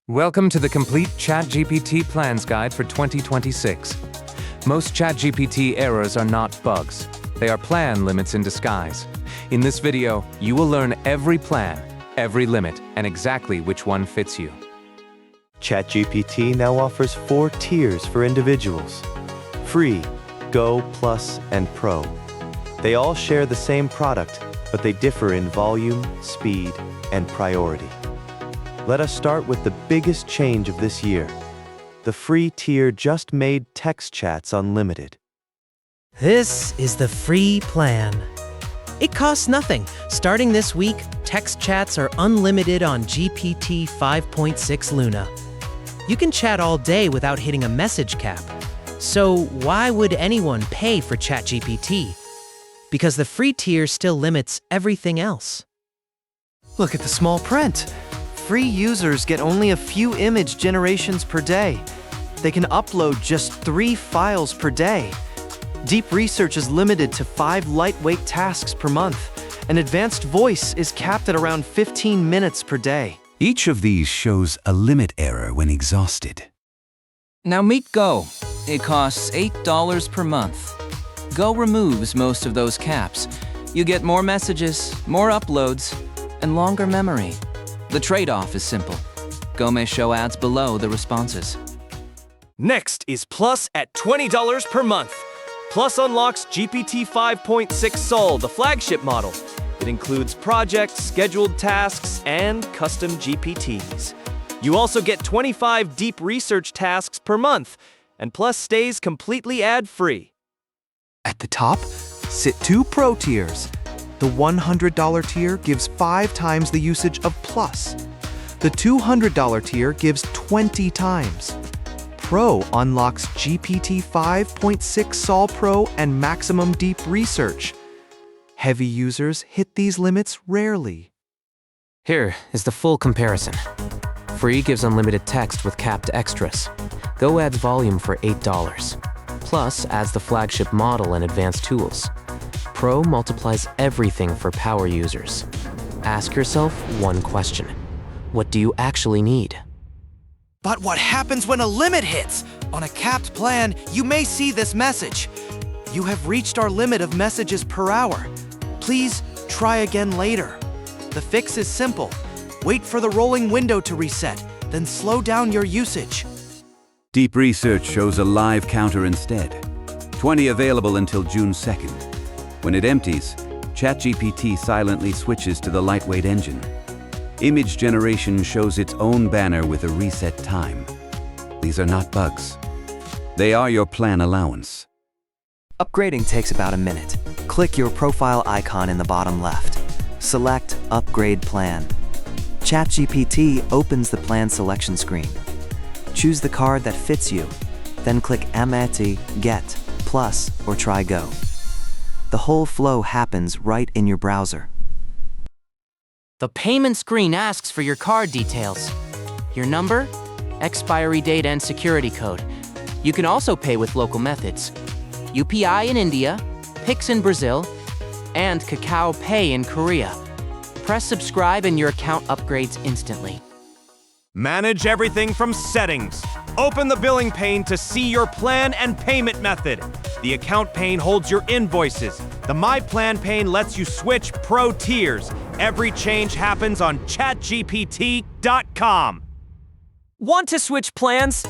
Welcome to the complete ChatGPT plans guide for 2026. Most ChatGPT errors are not bugs. They are plan limits in disguise. In this video, you will learn every plan, every limit, and exactly which one fits you. ChatGPT now offers 4 tiers for individuals: Free, Go, Plus, and Pro. They all share the same product, but they differ in volume, speed, and priority. Let us start with the biggest change of this year. The free tier just made text chats unlimited. This is the free plan. It costs nothing. Starting this week, text chats are unlimited on GPT-5.6 Luna. You can chat all day without hitting a message cap. So why would anyone pay for ChatGPT? Because the free tier still limits everything else. Look at the small print. Free users get only a few image generations per day. They can upload just 3 files per day. Deep research is limited to 5 lightweight tasks per month, and advanced voice is capped at around 15 minutes per day. Each of these shows a limit error when exhausted. Now meet Go. It costs $8 per month. Go removes most of those caps. You get more messages, more uploads, and longer memory. The trade-off is simple. Go may show ads below the responses. Next is Plus at $20 per month. Plus unlocks GPT-5.6 Sol, the flagship model. It includes projects, scheduled tasks, and custom GPTs. You also get 25 deep research tasks per month, and Plus stays completely ad-free. At the top, sit 2 Pro tiers. The $100 tier gives 5 times the usage of Plus. The $200 tier gives 20 times. Pro unlocks GPT-5.6 Sol Pro and maximum deep research. Heavy users hit these limits rarely. Here is the full comparison. Free gives unlimited text with capped extras. Go adds volume for $8. Plus adds the flagship model and advanced tools. Pro multiplies everything for power users. Ask yourself one question. What do you actually need? But what happens when a limit hits? On a capped plan, you may see this message. You have reached our limit of messages per hour. Please try again later. The fix is simple. Wait for the rolling window to reset, then slow down your usage. Deep research shows a live counter instead. 20 available until June 2nd. When it empties, ChatGPT silently switches to the lightweight engine. Image generation shows its own banner with a reset time. These are not bugs. They are your plan allowance. Upgrading takes about a minute. Click your profile icon in the bottom left. Select Upgrade Plan. ChatGPT opens the plan selection screen. Choose the card that fits you, then click Amati, Get, Plus, or try Go. The whole flow happens right in your browser. The payment screen asks for your card details. Your number, expiry date, and security code. You can also pay with local methods. UPI in India, Pix in Brazil, and Kakao Pay in Korea. Press subscribe and your account upgrades instantly. Manage everything from settings. Open the billing pane to see your plan and payment method. The account pane holds your invoices. The My Plan pane lets you switch Pro tiers. Every change happens on ChatGPT.com. Want to switch plans?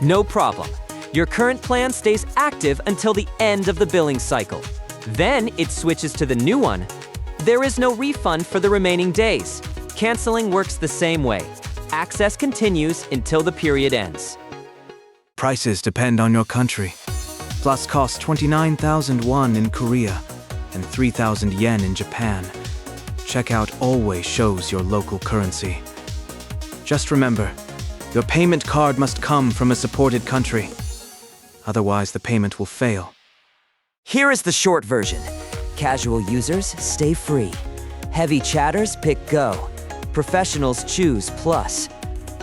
No problem. Your current plan stays active until the end of the billing cycle. Then it switches to the new one. There is no refund for the remaining days. Canceling works the same way. Access continues until the period ends. Prices depend on your country. Plus costs 29,000 won in Korea and 3,000 yen in Japan. Checkout always shows your local currency. Just remember, your payment card must come from a supported country. Otherwise, the payment will fail. Here is the short version. Casual users stay free. Heavy chatters pick Go. Professionals choose Plus.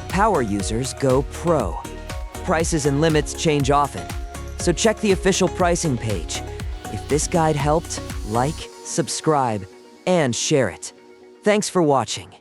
Power users go Pro. Prices and limits change often, so check the official pricing page. If this guide helped, like, subscribe, and share it. Thanks for watching.